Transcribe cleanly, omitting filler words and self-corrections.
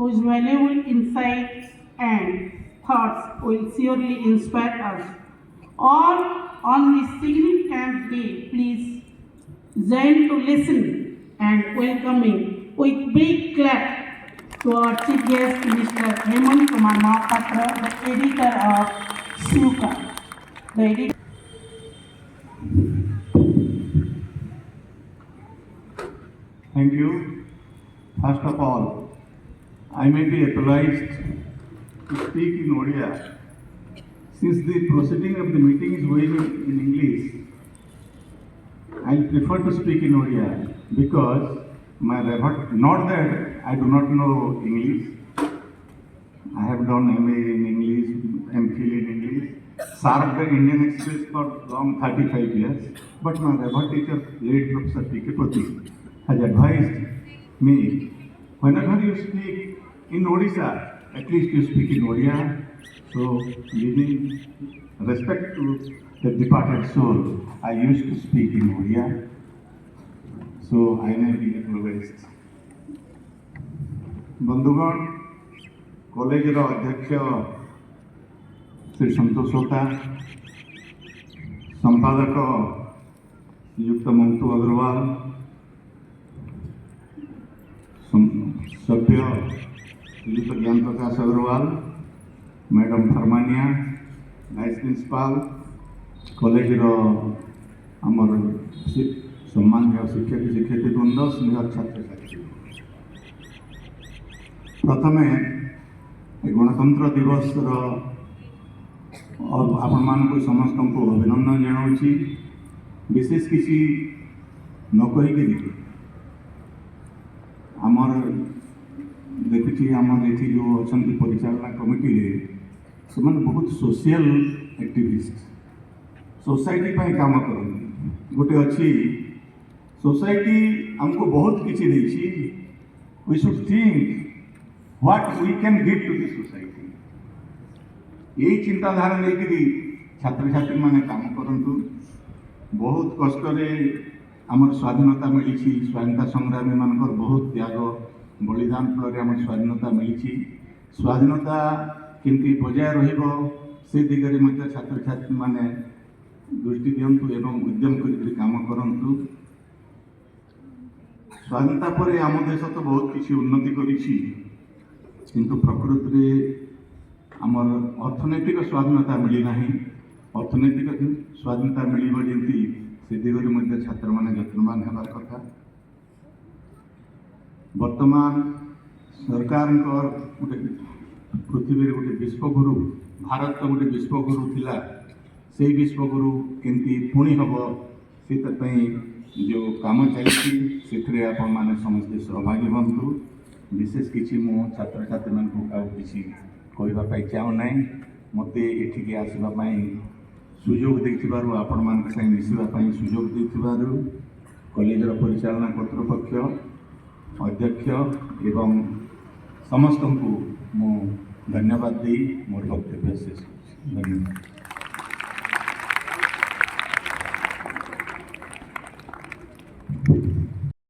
whose valuable insights and thoughts will surely inspire us. All on this significant day, please join to listen and welcoming with big clap to our Chief Guest, Mr. Hemant Kumar Mahapatra, the editor of Shuka. The editor. Thank you. First of all, I may be obliged to speak in Odia. Since the proceeding of the meeting is going in English, I prefer to speak in Odia because not that I do not know English. I have done MA in English, MPhil in English, served the Indian Express for long 35 years, but my Reverend teacher, late Professor P.K. Pati, has advised me, whenever you speak in Odisha, at least you speak in Odia. So, giving respect to the departed soul, I used to speak in Odia. So, I may be acknowledged. बंधुगण, college अध्यक्ष श्री संतोष होता, संपादक श्रीयुक्त मंतु अग्रवाल, सभ्य श्रीयुक्त Gyan Prakash Agarwal, madam फरमानिया, vice principal, college आमर सम्मान्य शिक्षक शिक्षयित्री वृंद, स्नेह छात्र छात्री, प्रथम गणतंत्र दिवस आपण मान समस्त को अभिनंदन जनाऊँगी। विशेष किसी न कहीकि आमर देखुची आमर ये जो अच्छा परिचालना कमिटी से बहुत सोशल एक्टिविस्ट सोसाइटी पर काम करते गोटे अच्छी सोसाइटी हमको बहुत किसी देती we should think what we can give to the society यही चिंताधारा लेकर छात्र छात्री मैंने काम करतु बहुत कष्ट आमर स्वाधीनता मिली स्वाधीनता संग्रामी मानकर बहुत त्याग बलिदान फल आम स्वाधीनता मिली स्वाधीनता केमती बजाय रे दिगरे छात्र छात्री मैंने दृष्टि दिंतु एवं उद्यम कर काम करतु स्वाधीनता पर आम देश तो बहुत किसी उन्नति करिछि किंतु प्रकृति में आमर अर्थनैतिक स्वाधीनता मिली ना अर्थनैतिक स्वाधीनता मिल जमी से दिगरे छात्र मैंने यत्नवान होबार कथा वर्तमान सरकार गोटे पृथ्वी गोटे विश्वगुरु भारत तो गोटे विश्वगुरु थिला से विश्वगुरु केमती पुणी हम से जो काम चलती आपण मैंने समस्ते सहभागी बनतु विशेष किसी मो छात्र छात्री मान किसी कहवाई चाहू ना मत एठिके आसवाई सुजोग देथिबारु आपण मान संगे मिसिबाई सुजोग देथिबारु कॉलेज परिचालना कर्तृपक्ष अध्यक्ष एवं समस्त को मो धन्यवाद दी मोर वक्तव्य शेष। धन्यवाद।